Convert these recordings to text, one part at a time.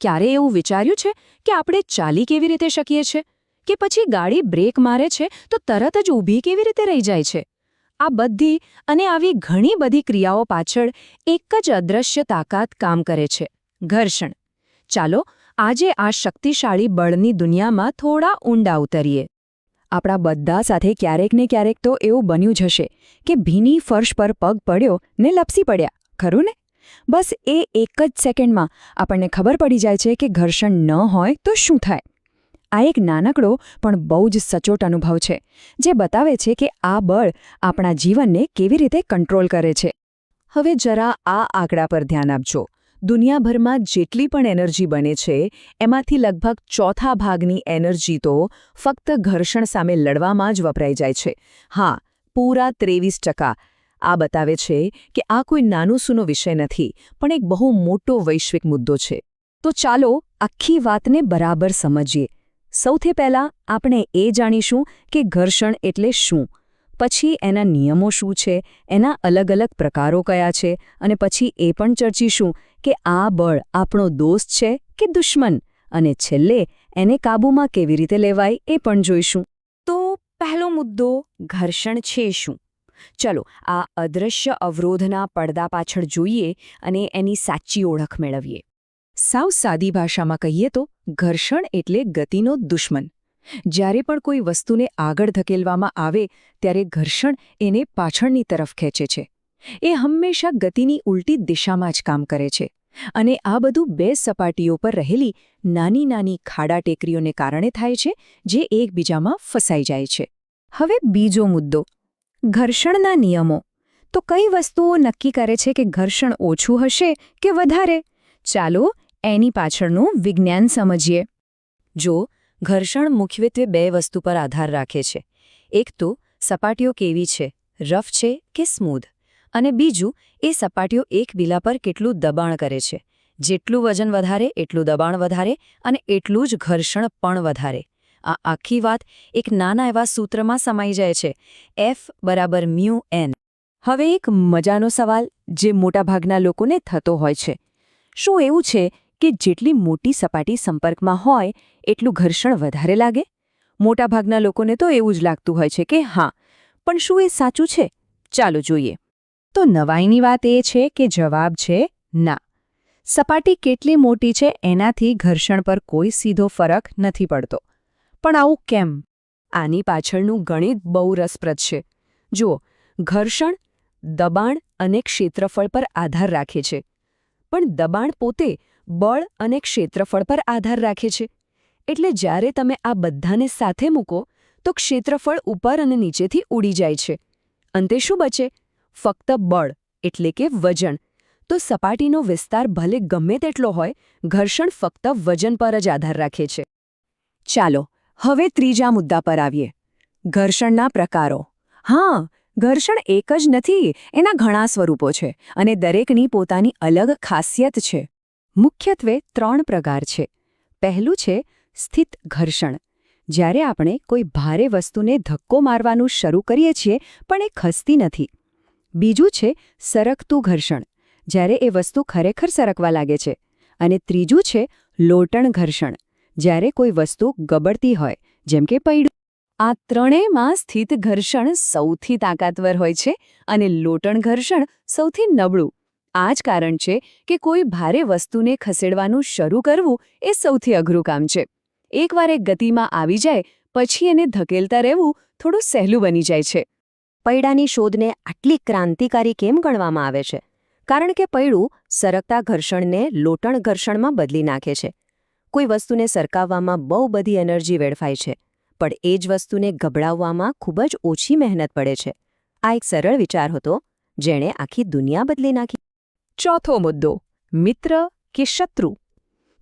ક્યારે એવું વિચાર્યું છે કે આપણે ચાલી કેવી રીતે શકીએ છીએ કે પછી ગાડી બ્રેક મારે છે તો તરત જ ઊભી કેવી રીતે રહી જાય છે? આ બધી અને આવી ઘણી બધી ક્રિયાઓ પાછળ એક જ અદૃશ્ય તાકાત કામ કરે છે, ઘર્ષણ. ચાલો આજે આ શક્તિશાળી બળની દુનિયામાં થોડા ઊંડા ઉતરીએ. આપણા બધા સાથે ક્યારેક ને ક્યારેક તો એવું બન્યું જ હશે કે ભીની ફર્શ પર પગ પડ્યો ને લપસી પડ્યા, ખરું ને? બસ એ એક જ સેકન્ડમાં આપણને ખબર પડી જાય છે કે ઘર્ષણ ન હોય તો શું થાય. આ એક નાનકડો પણ બહુ જ સચોટ અનુભવ છે, જે બતાવે છે કે આ બળ આપણા જીવનને કેવી રીતે કંટ્રોલ કરે છે. હવે જરા આ આંકડા પર ધ્યાન આપજો. દુનિયાભરમાં જેટલી પણ એનર્જી બને છે, એમાંથી લગભગ ચોથા ભાગની એનર્જી તો ફક્ત ઘર્ષણ સામે લડવામાં જ વપરાઈ જાય છે. હા, પૂરા 23%. આ બતાવે છે કે આ કોઈ નાનું સૂનો વિષય નથી, પણ એક બહુ મોટો વૈશ્વિક મુદ્દો છે. તો ચાલો આખી વાતને બરાબર સમજીએ. સૌથી પહેલાં આપણે એ જાણીશું કે ઘર્ષણ એટલે શું, પછી એના નિયમો શું છે, એના અલગ અલગ પ્રકારો કયા છે, અને પછી એ પણ ચર્ચીશું કે આ બળ આપણો દોસ્ત છે કે દુશ્મન, અને છેલ્લે એને કાબૂમાં કેવી રીતે લેવાય એ પણ જોઈશું. તો પહેલો મુદ્દો, ઘર્ષણ છે શું? ચલો આ અદૃશ્ય અવરોધના પડદા પાછળ જોઈએ અને એની સાચી ઓળખ મેળવીએ. સાવ સાદી ભાષામાં કહીએ તો ઘર્ષણ એટલે ગતિનો દુશ્મન. જ્યારે પણ કોઈ વસ્તુને આગળ ધકેલવામાં આવે ત્યારે ઘર્ષણ એને પાછળની તરફ ખેંચે છે. એ હંમેશા ગતિની ઉલટી દિશામાં જ કામ કરે છે. અને આ બધું બે સપાટીઓ પર રહેલી નાની નાની ખાડા ટેકરીઓને કારણે થાય છે, જે એકબીજામાં ફસાઈ જાય છે. હવે બીજો મુદ્દો, ઘર્ષણના નિયમો. તો કઈ વસ્તુઓ નક્કી કરે છે કે ઘર્ષણ ઓછું હશે કે વધારે? ચાલો એની પાછળનું વિજ્ઞાન સમજીએ. જો ઘર્ષણ મુખ્યત્વે બે વસ્તુ પર આધાર રાખે છે. એક તો સપાટીઓ કેવી છે, રફ છે કે સ્મૂધ, અને બીજું એ સપાટીઓ એકબીજા પર કેટલું દબાણ કરે છે. જેટલું વજન વધારે એટલું દબાણ વધારે, અને એટલું જ ઘર્ષણ પણ વધારે. આ આખી વાત એક નાના એવા સૂત્રમાં સમાઈ જાય છે, F = μN. હવે એક મજાનો સવાલ જે મોટાભાગના લોકોને થતો હોય છે, શું એવું છે કે જેટલી મોટી સપાટી સંપર્કમાં હોય એટલું ઘર્ષણ વધારે લાગે? મોટાભાગના લોકોને તો એવું જ લાગતું હોય છે કે હા, પણ શું એ સાચું છે? ચાલો જોઈએ. તો નવાઈની વાત એ છે કે જવાબ છે ના. સપાટી કેટલી મોટી છે એનાથી ઘર્ષણ પર કોઈ સીધો ફરક નથી પડતો. પણ આવું કેમ? આની પાછળનું ગણિત બહુ રસપ્રદ છે. જુઓ, ઘર્ષણ દબાણ અને ક્ષેત્રફળ પર આધાર રાખે છે, પણ દબાણ પોતે બળ અને ક્ષેત્રફળ પર આધાર રાખે છે. એટલે જ્યારે તમે આ બધાને સાથે મૂકો તો ક્ષેત્રફળ ઉપર અને નીચેથી ઉડી જાય છે. અંતે શું બચે? ફક્ત બળ, એટલે કે વજન. તો સપાટીનો વિસ્તાર ભલે ગમે તેટલો હોય, ઘર્ષણ ફક્ત વજન પર જ આધાર રાખે છે. ચાલો હવે ત્રીજા મુદ્દા પર આવીએ, ઘર્ષણના પ્રકારો. હા, ઘર્ષણ એક જ નથી, એના ઘણા સ્વરૂપો છે, અને દરેકની પોતાની અલગ ખાસિયત છે. મુખ્યત્વે 3 પ્રકાર છે. પહેલું છે સ્થિત ઘર્ષણ. જ્યારે આપણે કોઈ ભારે વસ્તુને ધક્કો મારવાનું શરૂ કરીએ છીએ પણ એ ખસતી નથી. બીજું છે સરકતું ઘર્ષણ, જ્યારે એ વસ્તુ ખરેખર સરકવા લાગે છે. અને ત્રીજું છે લોટણ ઘર્ષણ, જ્યારે કોઈ વસ્તુ ગબડતી હોય, જેમ કે પૈડું. આ ત્રણેયમાં સ્થિત ઘર્ષણ સૌથી તાકાતવર હોય છે અને લોટણ ઘર્ષણ સૌથી નબળું. આ જ કારણ છે કે કોઈ ભારે વસ્તુને ખસેડવાનું શરૂ કરવું એ સૌથી અઘરું કામ છે. એકવાર એ ગતિમાં આવી જાય પછી એને ધકેલતા રહેવું થોડું સહેલું બની જાય છે. પૈડાની શોધને આટલી ક્રાંતિકારી કેમ ગણવામાં આવે છે? કારણ કે પૈડું સરકતા ઘર્ષણને લોટણ ઘર્ષણમાં બદલી નાખે છે. કોઈ વસ્તુને સરકાવવામાં બહુ બધી એનર્જી વેડફાય છે, પણ એ જ વસ્તુને ગબડાવવામાં ખૂબ જ ઓછી મહેનત પડે છે. આ એક સરળ વિચાર હતો, જેણે આખી દુનિયા બદલી નાખી. ચોથો મુદ્દો, મિત્ર કે શત્રુ?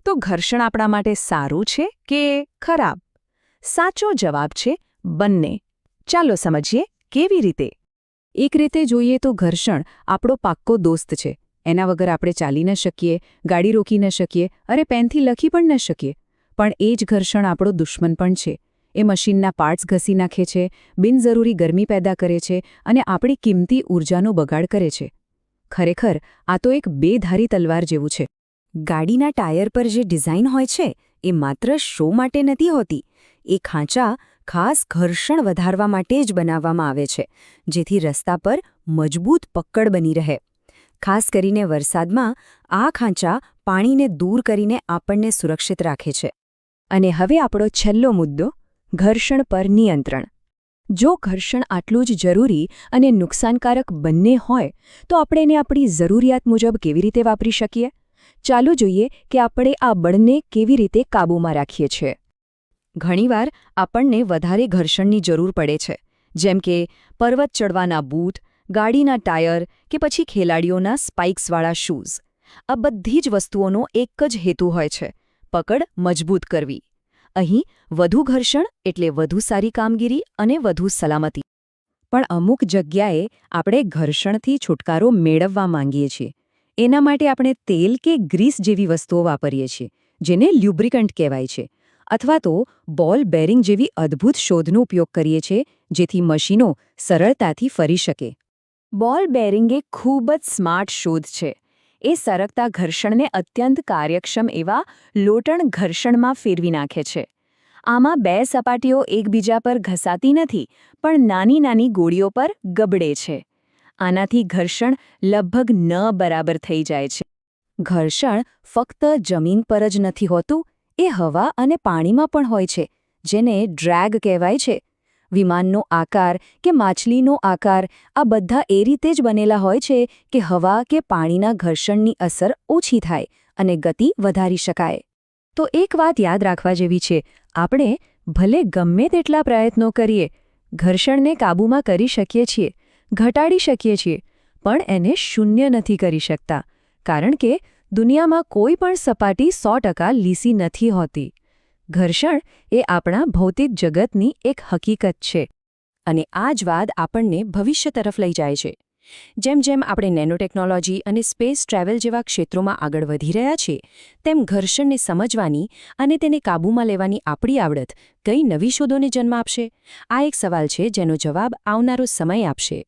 તો ઘર્ષણ આપણા માટે સારું છે કે ખરાબ? સાચો જવાબ છે બંને. ચાલો સમજીએ કેવી રીતે. એક રીતે જોઈએ તો ઘર્ષણ આપણો પાક્કો દોસ્ત છે. એના વગર આપણે ચાલી ન શકીએ, ગાડી રોકી ન શકીએ, અરે પેનથી લખી પણ ન શકીએ. પણ એ જ ઘર્ષણ આપણો દુશ્મન પણ છે. એ મશીનના પાર્ટ્સ ઘસી નાખે છે, બિનજરૂરી ગરમી પેદા કરે છે અને આપણી કિંમતી ઊર્જાનો બગાડ કરે છે. ખરેખર આ તો એક બેધારી તલવાર જેવું છે. ગાડીના ટાયર પર જે ડિઝાઇન હોય છે એ માત્ર શો માટે નથી હોતી. એ ખાંચા ખાસ ઘર્ષણ વધારવા માટે જ બનાવવામાં આવે છે, જેથી રસ્તા પર મજબૂત પકડ બની રહે. ખાસ કરીને વરસાદમાં આ ખાંચા પાણીને દૂર કરીને આપણને સુરક્ષિત રાખે છે. અને હવે આપણો છેલ્લો મુદ્દો, ઘર્ષણ પર નિયંત્રણ. જો ઘર્ષણ આટલું જ જરૂરી અને નુકસાનકારક બંને હોય તો આપણે એને આપણી જરૂરિયાત મુજબ કેવી રીતે વાપરી શકીએ? ચાલો જોઈએ કે આપણે આ બળને કેવી રીતે કાબૂમાં રાખીએ છીએ. ઘણીવાર આપણને વધારે ઘર્ષણની જરૂર પડે છે, જેમ કે પર્વત ચડવાના બૂટ, ગાડીના ટાયર કે પછી ખેલાડીઓના સ્પાઇક્સવાળા શૂઝ. આ બધી જ વસ્તુઓનો એક જ હેતુ હોય છે, પકડ મજબૂત કરવી. અહીં વધુ ઘર્ષણ એટલે વધુ સારી કામગીરી અને વધુ સલામતી. પણ અમુક જગ્યાએ આપણે ઘર્ષણથી છુટકારો મેળવવા માંગીએ છીએ. એના માટે આપણે તેલ કે ગ્રીસ જેવી વસ્તુઓ વાપરીએ છીએ, જેને લ્યુબ્રિકન્ટ કહેવાય છે. અથવા તો બોલ બેરિંગ જેવી અદ્ભુત શોધનો ઉપયોગ કરીએ છીએ, જેથી મશીનો સરળતાથી ફરી શકે. બોલ બેરિંગ એ ખૂબ જ સ્માર્ટ શોધ છે. એ સરકતા ઘર્ષણને અત્યંત કાર્યક્ષમ એવા લોટણ ઘર્ષણમાં ફેરવી નાખે છે. આમાં બે સપાટીઓ એકબીજા પર ઘસાતી નથી, પણ નાની નાની ગોળીઓ પર ગબડે છે. આનાથી ઘર્ષણ લગભગ ન બરાબર થઈ જાય છે. ઘર્ષણ ફક્ત જમીન પર જ નથી હોતું, એ હવા અને પાણીમાં પણ હોય છે, જેને ડ્રેગ કહેવાય છે. વિમાનનો આકાર કે માછલીનો આકાર આ બધા એ રીતે જ બનેલા હોય છે કે હવા કે પાણીના ઘર્ષણની અસર ઓછી થાય અને ગતિ વધારી શકાય. તો એક વાત યાદ રાખવા જેવી છે, આપણે ભલે ગમે તેટલા પ્રયત્નો કરીએ, ઘર્ષણને કાબૂમાં કરી શકીએ છીએ, ઘટાડી શકીએ છીએ, પણ એને શૂન્ય નથી કરી શકતા, કારણ કે દુનિયામાં કોઈ પણ સપાટી 100% લીસી નથી હોતી. ઘર્ષણ એ આપણા ભૌતિક જગતની એક હકીકત છે. અને આ જ વાત આપણને ભવિષ્ય તરફ લઈ જાય છે. જેમ જેમ આપણે નેનોટેકનોલોજી અને સ્પેસ ટ્રાવેલ જેવા ક્ષેત્રોમાં આગળ વધી રહ્યા છીએ, તેમ ઘર્ષણને સમજવાની અને તેને કાબૂમાં લેવાની આપણી આવડત કઈ નવી શોધોને જન્મ આપશે? આ એક સવાલ છે જેનો જવાબ આવનારો સમય આપશે.